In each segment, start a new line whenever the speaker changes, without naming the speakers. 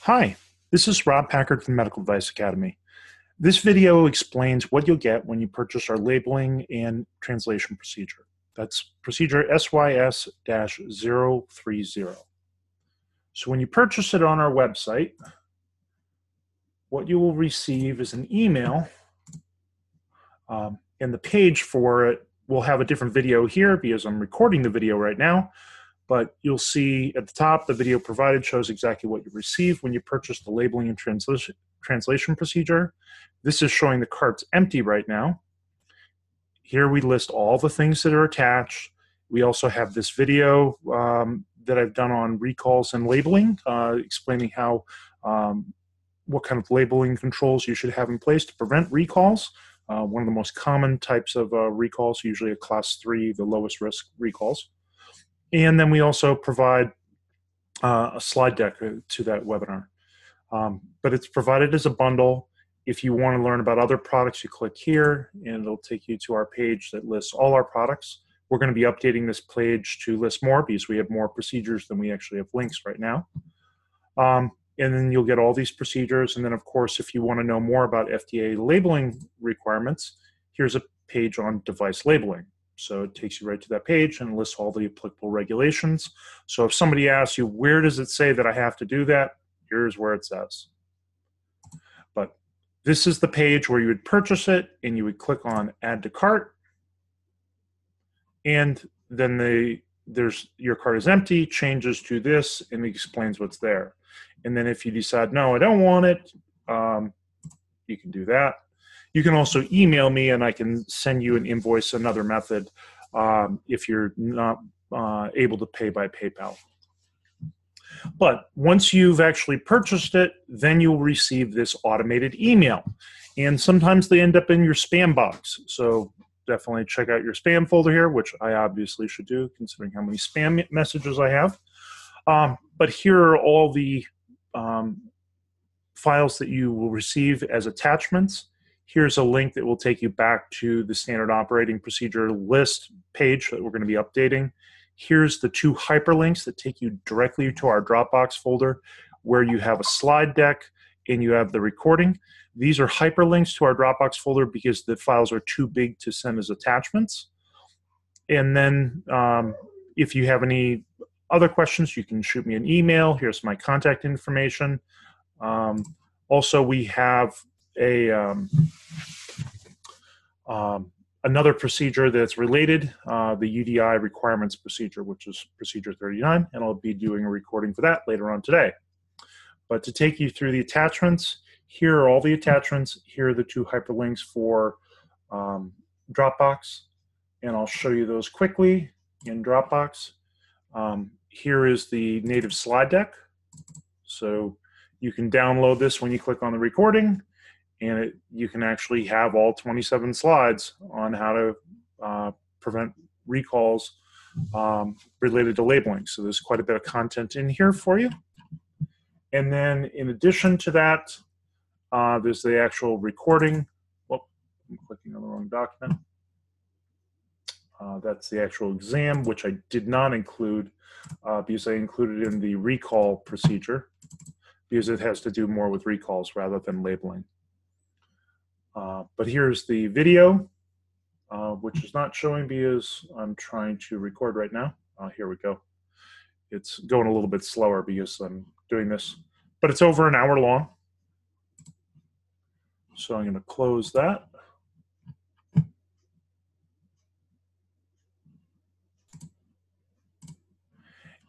Hi, this is Rob Packard from Medical Device Academy. This video explains what you'll get when you purchase our labeling and translation procedure. That's procedure SYS-030. So when you purchase it on our website, what you will receive is an email, and the page for it will have a different video here because I'm recording the video right now. But you'll see at the top, the video provided shows exactly what you receive when you purchase the labeling and translation procedure. This is showing the cart's empty right now. Here we list all the things that are attached. We also have this video that I've done on recalls and labeling, explaining how what kind of labeling controls you should have in place to prevent recalls. One of the most common types of recalls, usually a class 3, the lowest risk recalls. And then we also provide a slide deck to that webinar. But it's provided as a bundle. If you want to learn about other products, you click here, and it'll take you to our page that lists all our products. We're going to be updating this page to list more because we have more procedures than we actually have links right now. And then you'll get all these procedures. And then, of course, if you want to know more about FDA labeling requirements, here's a page on device labeling. So it takes you right to that page and lists all the applicable regulations. So if somebody asks you, where does it say that I have to do that? Here's where it says. But this is the page where you would purchase it, and you would click on Add to Cart. And then your cart is empty, changes to this, and it explains what's there. And then if you decide, no, I don't want it, you can do that. You can also email me, and I can send you an invoice, another method, if you're not able to pay by PayPal. But once you've actually purchased it, then you'll receive this automated email. And sometimes they end up in your spam box. So definitely check out your spam folder here, which I obviously should do considering how many spam messages I have. But here are all the files that you will receive as attachments. Here's a link that will take you back to the standard operating procedure list page that we're going to be updating. Here's the 2 hyperlinks that take you directly to our Dropbox folder where you have a slide deck and you have the recording. These are hyperlinks to our Dropbox folder because the files are too big to send as attachments. And then if you have any other questions, you can shoot me an email. Here's my contact information. Also, we have another procedure that's related, the UDI requirements procedure, which is procedure 39, and I'll be doing a recording for that later on today. But to take you through the attachments, here are all the attachments. Here are the 2 hyperlinks for Dropbox, and I'll show you those quickly in Dropbox. Here is the native slide deck. So you can download this when you click on the recording, and you can actually have all 27 slides on how to prevent recalls related to labeling. So there's quite a bit of content in here for you. And then in addition to that, there's the actual recording. Whoop, I'm clicking on the wrong document. That's the actual exam, which I did not include because I included in the recall procedure because it has to do more with recalls rather than labeling. But here's the video, which is not showing because I'm trying to record right now. Here we go. It's going a little bit slower because I'm doing this, but it's over an hour long. So I'm going to close that.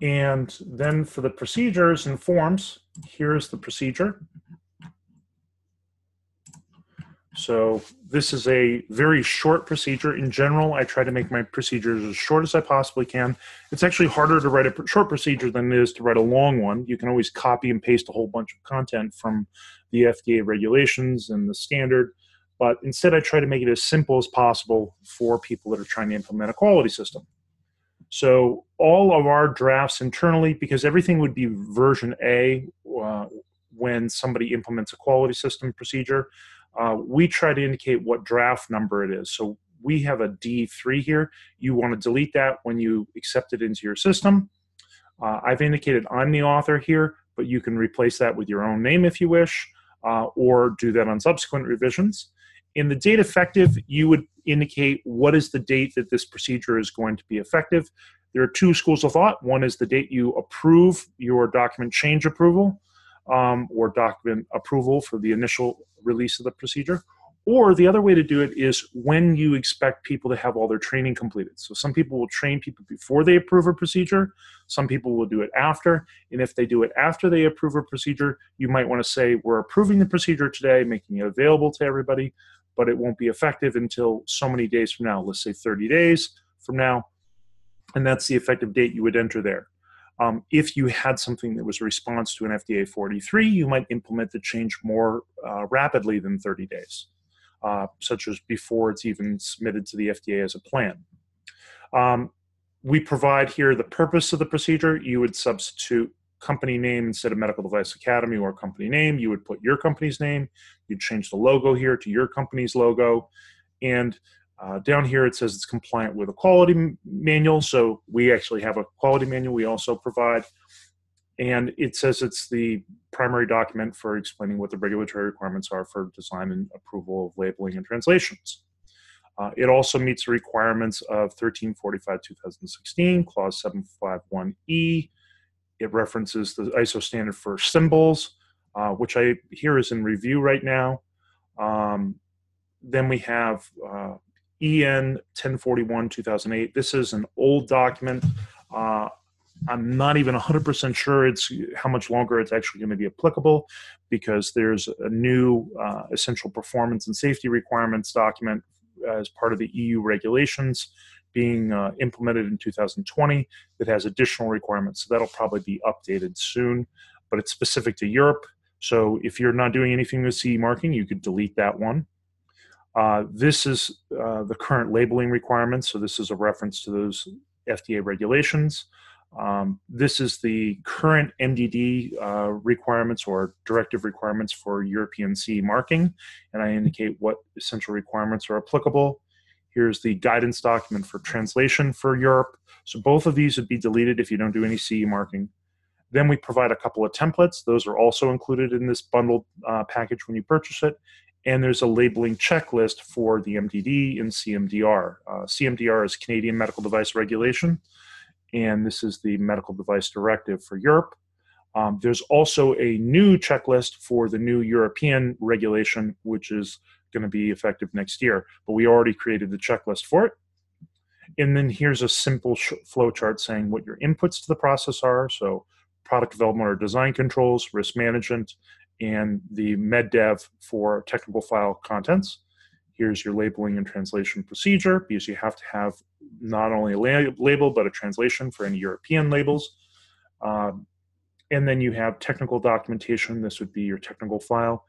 And then for the procedures and forms, here's the procedure. So this is a very short procedure. In general, I try to make my procedures as short as I possibly can. It's actually harder to write a short procedure than it is to write a long one. You can always copy and paste a whole bunch of content from the FDA regulations and the standard, but instead I try to make it as simple as possible for people that are trying to implement a quality system. So all of our drafts internally, because everything would be version A when somebody implements a quality system procedure, we try to indicate what draft number it is. So we have a D3 here. You want to delete that when you accept it into your system. I've indicated I'm the author here, but you can replace that with your own name if you wish, or do that on subsequent revisions. In the date effective, you would indicate what is the date that this procedure is going to be effective. There are two schools of thought. One is the date you approve your document change approval, or document approval for the initial release of the procedure. Or the other way to do it is when you expect people to have all their training completed. So some people will train people before they approve a procedure. Some people will do it after. And if they do it after they approve a procedure, you might want to say, we're approving the procedure today, making it available to everybody, but it won't be effective until so many days from now. Let's say 30 days from now. And that's the effective date you would enter there. If you had something that was a response to an FDA 43, you might implement the change more rapidly than 30 days. Such as before it's even submitted to the FDA as a plan. We provide here the purpose of the procedure. You would substitute company name instead of Medical Device Academy or company name. You would put your company's name. You'd change the logo here to your company's logo. And down here it says it's compliant with a quality manual. So we actually have a quality manual we also provide. And it says it's the primary document for explaining what the regulatory requirements are for design and approval of labeling and translations. It also meets the requirements of 1345-2016, Clause 751E. It references the ISO standard for symbols, which I hear is in review right now. Then we have EN 1041-2008. This is an old document. I'm not even 100% sure how much longer it's actually going to be applicable, because there's a new essential performance and safety requirements document as part of the EU regulations being implemented in 2020 that has additional requirements. So that'll probably be updated soon, but it's specific to Europe. So if you're not doing anything with CE marking, you could delete that one. This is the current labeling requirements. So this is a reference to those FDA regulations. This is the current MDD requirements or directive requirements for European CE marking, and I indicate what essential requirements are applicable. Here's the guidance document for translation for Europe. So both of these would be deleted if you don't do any CE marking. Then we provide a couple of templates. Those are also included in this bundled package when you purchase it. And there's a labeling checklist for the MDD and CMDR. CMDR is Canadian Medical Device Regulation, and this is the Medical Device Directive for Europe. There's also a new checklist for the new European regulation, which is going to be effective next year, but we already created the checklist for it. And then here's a simple flow chart saying what your inputs to the process are. So product development or design controls, risk management, and the med dev for technical file contents. Here's your labeling and translation procedure, because you have to have not only a label, but a translation for any European labels. And then you have technical documentation. This would be your technical file.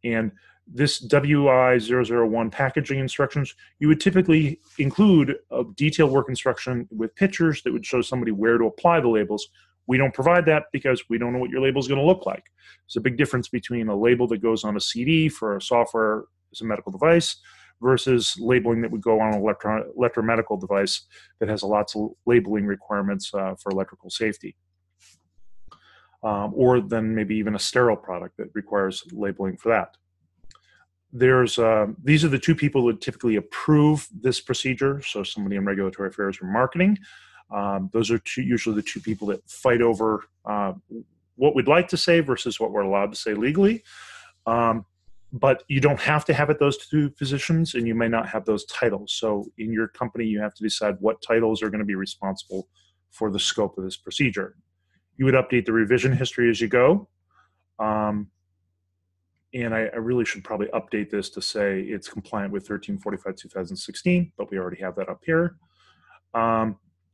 And this WI-001 packaging instructions, you would typically include a detailed work instruction with pictures that would show somebody where to apply the labels. We don't provide that because we don't know what your label is going to look like. There's a big difference between a label that goes on a CD for a software as a medical device versus labeling that would go on an electromedical device that has lots of labeling requirements for electrical safety. Or then maybe even a sterile product that requires labeling for that. These are the two people that typically approve this procedure, so somebody in regulatory affairs or marketing. Those are usually the two people that fight over what we'd like to say versus what we're allowed to say legally. But you don't have to have it those two positions, and you may not have those titles. So in your company, you have to decide what titles are going to be responsible for the scope of this procedure. You would update the revision history as you go. And I really should probably update this to say it's compliant with 1345-2016, but we already have that up here.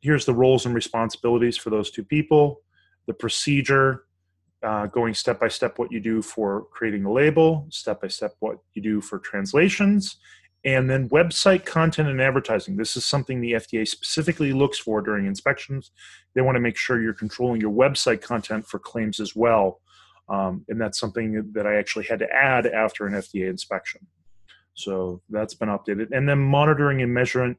Here's the roles and responsibilities for those two people, the procedure, going step-by-step what you do for creating the label, step-by-step what you do for translations, and then website content and advertising. This is something the FDA specifically looks for during inspections. They want to make sure you're controlling your website content for claims as well. And that's something that I actually had to add after an FDA inspection. So that's been updated. And then monitoring and measurement.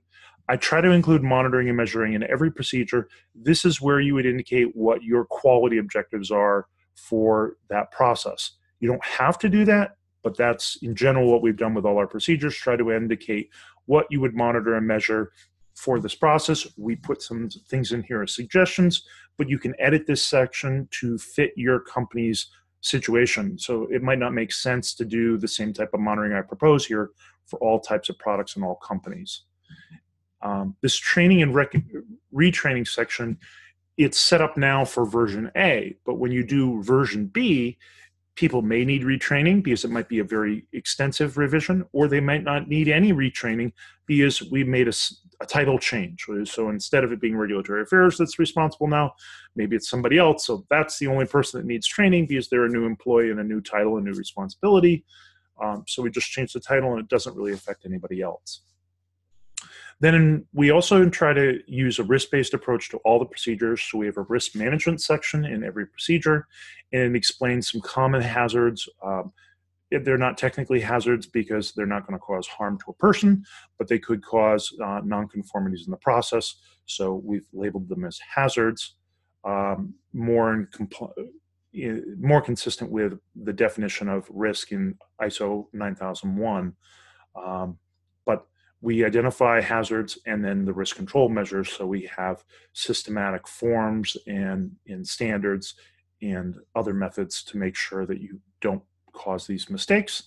I try to include monitoring and measuring in every procedure. This is where you would indicate what your quality objectives are, for that process. You don't have to do that, but that's in general what we've done with all our procedures, try to indicate what you would monitor and measure for this process. We put some things in here as suggestions, but you can edit this section to fit your company's situation. So it might not make sense to do the same type of monitoring I propose here for all types of products and all companies. This training and retraining section, it's set up now for version A, but when you do version B, people may need retraining because it might be a very extensive revision, or they might not need any retraining because we made a title change. So instead of it being regulatory affairs that's responsible now, maybe it's somebody else. So that's the only person that needs training because they're a new employee and a new title, a new responsibility. So we just changed the title and it doesn't really affect anybody else. Then we also try to use a risk-based approach to all the procedures. So we have a risk management section in every procedure, and it explains some common hazards. They're not technically hazards because they're not going to cause harm to a person, but they could cause nonconformities in the process. So we've labeled them as hazards, more consistent with the definition of risk in ISO 9001. But we identify hazards and then the risk control measures. So we have systematic forms and standards and other methods to make sure that you don't cause these mistakes.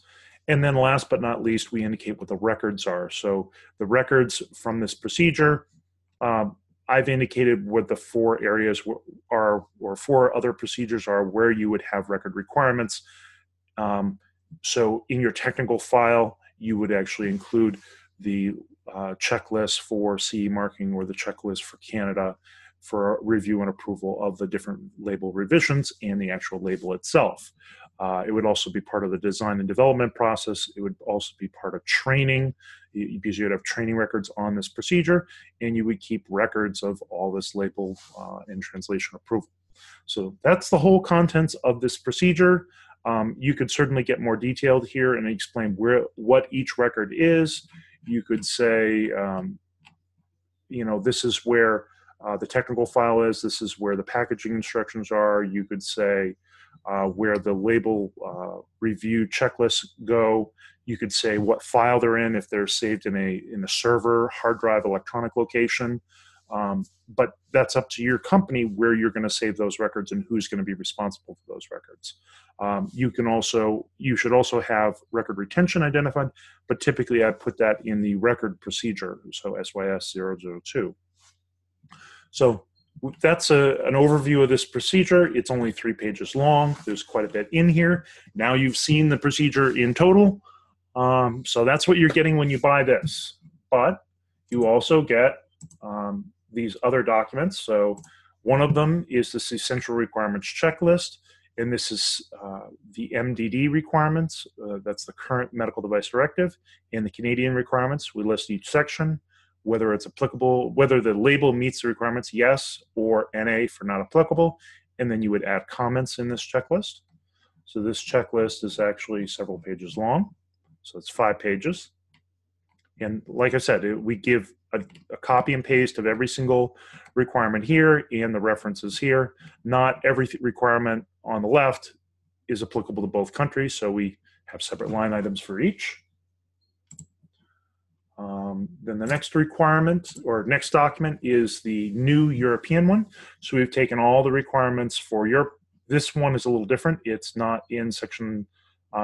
And then last but not least, we indicate what the records are. So the records from this procedure, I've indicated what the 4 areas are, or 4 other procedures are where you would have record requirements. So in your technical file, you would actually include the checklist for CE marking or the checklist for Canada for review and approval of the different label revisions and the actual label itself. It would also be part of the design and development process. It would also be part of training because you would have training records on this procedure, and you would keep records of all this label and translation approval. So that's the whole contents of this procedure. You could certainly get more detailed here and explain what each record is. You could say, this is where the technical file is. This is where the packaging instructions are. You could say where the label review checklists go. You could say what file they're in, if they're saved in a server, hard drive, electronic location. But that's up to your company where you're going to save those records and who's going to be responsible for those records. You should also have record retention identified, but typically I put that in the record procedure, so SYS-002. So that's an overview of this procedure. It's only 3 pages long. There's quite a bit in here. Now you've seen the procedure in total. So that's what you're getting when you buy this. But you also get these other documents. So one of them is this Essential Requirements Checklist, and this is the MDD requirements. That's the current Medical Device Directive, and the Canadian requirements. We list each section, whether it's applicable, whether the label meets the requirements, yes, or NA for not applicable, and then you would add comments in this checklist. So this checklist is actually several pages long, so it's 5 pages. And like I said, we give a copy and paste of every single requirement here and the references here. Not every requirement on the left is applicable to both countries, so we have separate line items for each. Then the next requirement or next document is the new European one. So we've taken all the requirements for Europe. This one is a little different. It's not in section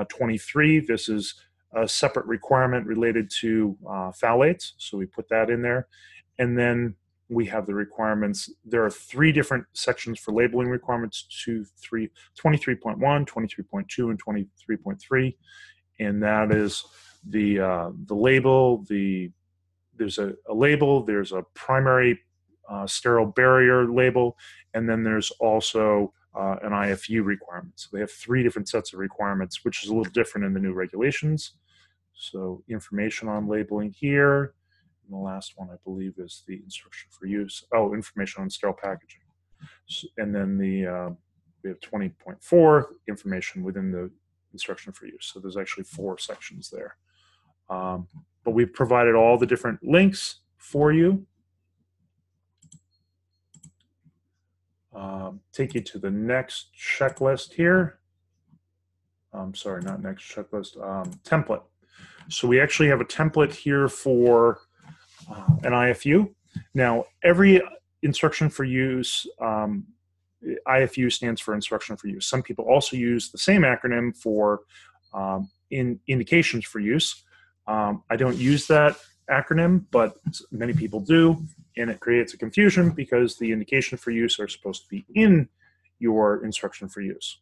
23. This is a separate requirement related to phthalates. So we put that in there. And then we have the requirements. There are 3 different sections for labeling requirements, 23.1, 23.2, and 23.3. And that is the label, there's a label, there's a primary sterile barrier label, and then there's also an IFU requirement. So they have 3 different sets of requirements, which is a little different in the new regulations. So information on labeling here. And the last one, I believe, is the instruction for use. Oh, information on sterile packaging. So, and then we have 20.4, information within the instruction for use. So there's actually 4 sections there. But we've provided all the different links for you. take you to the next checklist here. I'm sorry, not next checklist, template. So we actually have a template here for an IFU. Now, every instruction for use, IFU stands for instruction for use. Some people also use the same acronym for indications for use. I don't use that acronym, but many people do, and it creates a confusion because the indication for use are supposed to be in your instruction for use.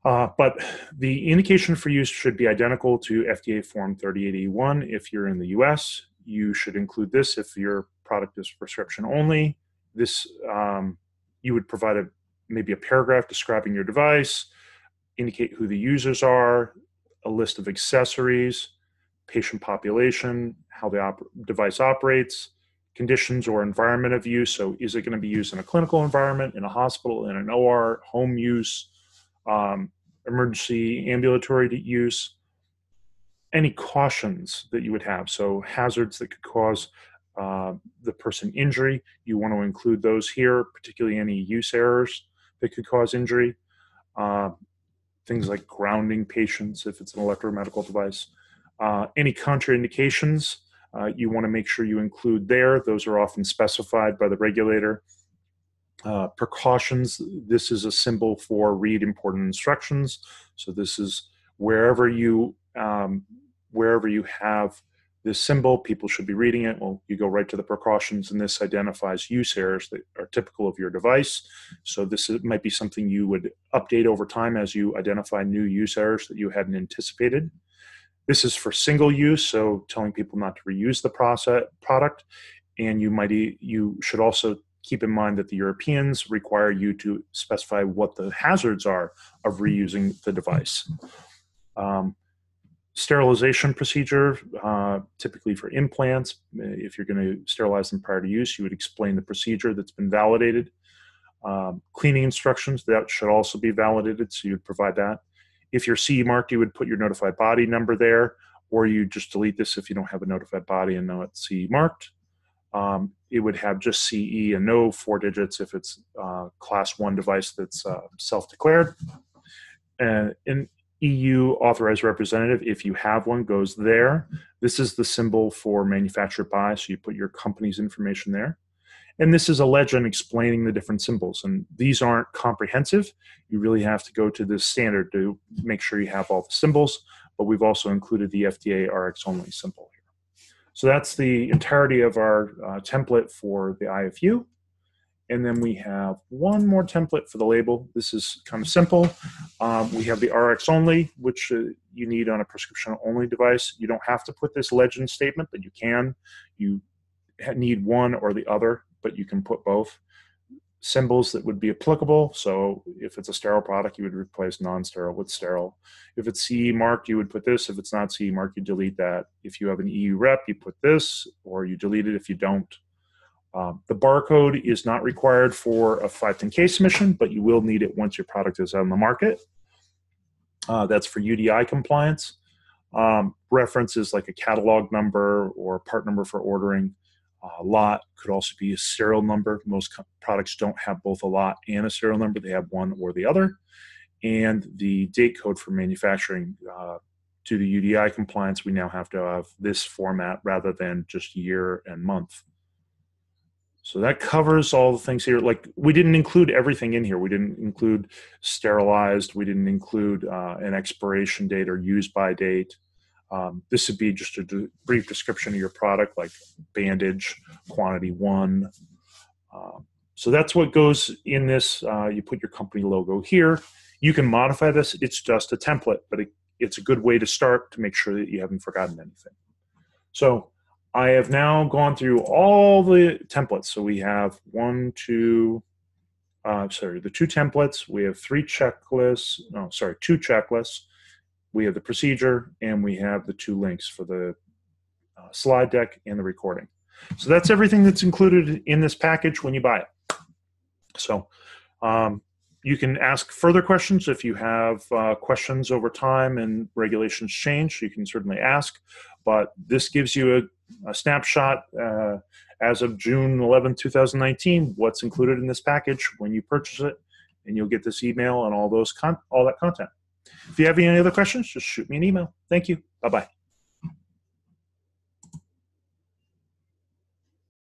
But the indication for use should be identical to FDA Form 3881 if you're in the US. You should include this if your product is prescription only. This, you would provide maybe a paragraph describing your device, indicate who the users are, a list of accessories, patient population, how the device operates, conditions or environment of use. So is it going to be used in a clinical environment, in a hospital, in an OR, home use, emergency ambulatory use, any cautions that you would have. So hazards that could cause the person injury, you want to include those here, particularly any use errors that could cause injury. Things like grounding patients if it's an electromedical device. Any contraindications, you want to make sure you include there. Those are often specified by the regulator. Precautions, this is a symbol for read important instructions. So this is wherever you have this symbol, people should be reading it. Well, you go right to the precautions, and this identifies use errors that are typical of your device. So this might be something you would update over time as you identify new use errors that you hadn't anticipated. This is for single use, so telling people not to reuse the product. And you should also keep in mind that the Europeans require you to specify what the hazards are of reusing the device. Sterilization procedure, typically for implants. If you're going to sterilize them prior to use, you would explain the procedure that's been validated. Cleaning instructions, that should also be validated, so you would provide that. If you're CE marked, you would put your notified body number there, or you just delete this if you don't have a notified body and know it's CE marked. It would have just CE and no 4 digits if it's class 1 device that's self-declared. And an EU authorized representative, if you have one, goes there. This is the symbol for manufacturer by, so you put your company's information there. And this is a legend explaining the different symbols. And these aren't comprehensive. You really have to go to this standard to make sure you have all the symbols, but we've also included the FDA RX only symbol here. So that's the entirety of our template for the IFU. And then we have one more template for the label. This is kind of simple. We have the RX only, which you need on a prescription only device. You don't have to put this legend statement, but you can. You need one or the other, but you can put both. Symbols that would be applicable. So if it's a sterile product, you would replace non-sterile with sterile. If it's CE marked, you would put this. If it's not CE marked, you delete that. If you have an EU rep, you put this, or you delete it if you don't. The barcode is not required for a 510K submission, but you will need it once your product is on the market. That's for UDI compliance. References like a catalog number or a part number for ordering. Lot could also be a serial number. Most products don't have both a lot and a serial number. They have one or the other. And the date code for manufacturing. To the UDI compliance, we now have to have this format rather than just year and month. So that covers all the things here. Like, we didn't include everything in here. We didn't include sterilized. We didn't include an expiration date or use by date. This would be just a brief description of your product, like bandage, quantity 1. So that's what goes in this. You put your company logo here. You can modify this. It's just a template, but it's a good way to start to make sure that you haven't forgotten anything. So I have now gone through all the templates. So we have the 2 templates. We have 2 checklists. We have the procedure, and we have the 2 links for the slide deck and the recording. So that's everything that's included in this package when you buy it. So you can ask further questions if you have questions over time and regulations change. You can certainly ask, but this gives you a snapshot as of June 11, 2019, what's included in this package when you purchase it, and you'll get this email and all that content. If you have any other questions, just shoot me an email. Thank you. Bye-bye.